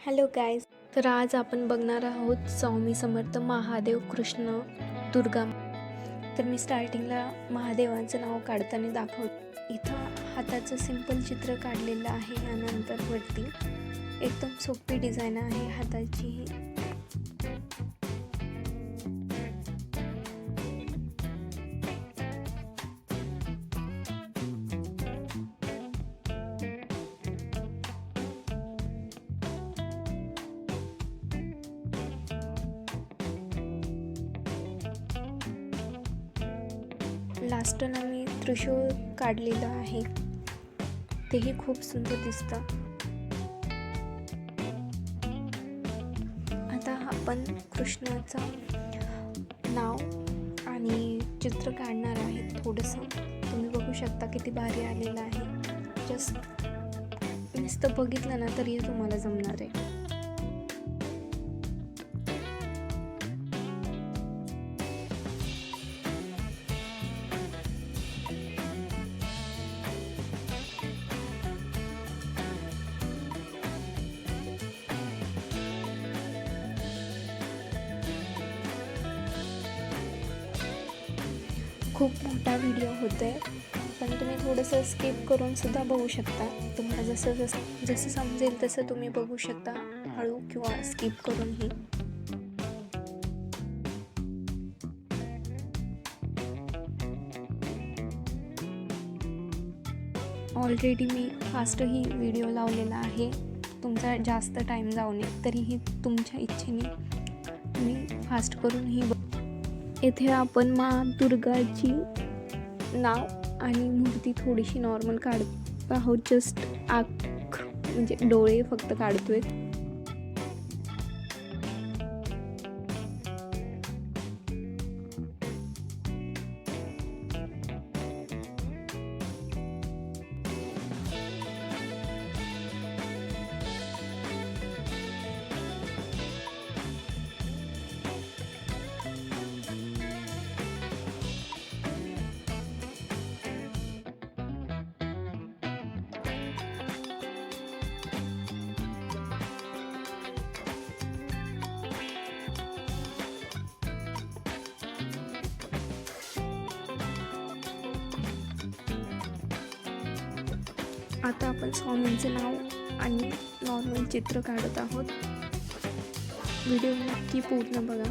Hello guys. तर आज आपण बघणार आहोत स्वामी समर्थ महादेव कृष्ण दुर्गा. तर मी स्टार्टिंगला महादेवांचं नाव काढताना दाखवत. इथं हाताचं सिंपल चित्र काढलेलं आहे. यानंतर वरती एकदम सोपी डिझाईन आहे हाताची. लास्टला मी त्रिशूळ काढलेलं आहे, तेही खूप सुंदर दिसतं. आता आपण कृष्णाचं नाव आणि चित्र काढणार आहे. थोडंसं तुम्ही बघू शकता किती भारी आलेलं आहे. जस्ट नुसतं बघितलं ना तरी तुम्हाला जमणार आहे. खूप मोठा व्हिडिओ होतो आहे, पण तुम्ही थोडंसं स्किप करून सुद्धा बघू शकता. तुम्हाला जसं समजेल तसं तुम्ही बघू शकता, हळू किंवा स्किप करूनही. ऑलरेडी मी फास्टही व्हिडिओ लावलेला आहे. तुमचा जास्त टाईम जाऊ नये तरीही तुमच्या इच्छेने तुम्ही फास्ट करूनही येथे आपण माँ दुर्गाची नाव आणि मूर्ती थोडीशी नॉर्मल काढत आहोत. जस्ट आँख म्हणजे डोळे फक्त काढतोय. आता आपण स्वामींचे नाव आणि नॉर्मल चित्र काढत आहोत. व्हिडिओ नक्की पूर्ण बघा.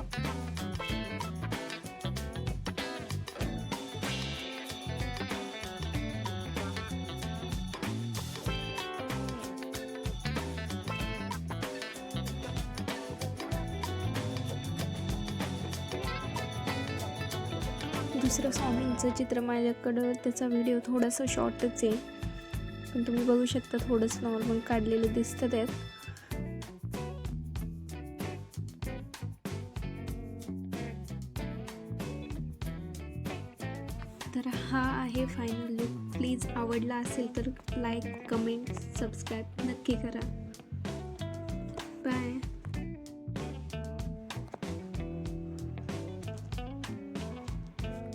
दुसरं स्वामींचं चित्र माझ्याकडं, त्याचा व्हिडिओ थोडासा शॉर्टच आहे, पण तुम्ही बघू शकता थोडंसं नॉर्मल काढलेलं दिसतं त्यात. तर हा आहे फायनल लुक. प्लीज आवडला असेल तर लाईक, कमेंट, सबस्क्राईब नक्की करा. बाय.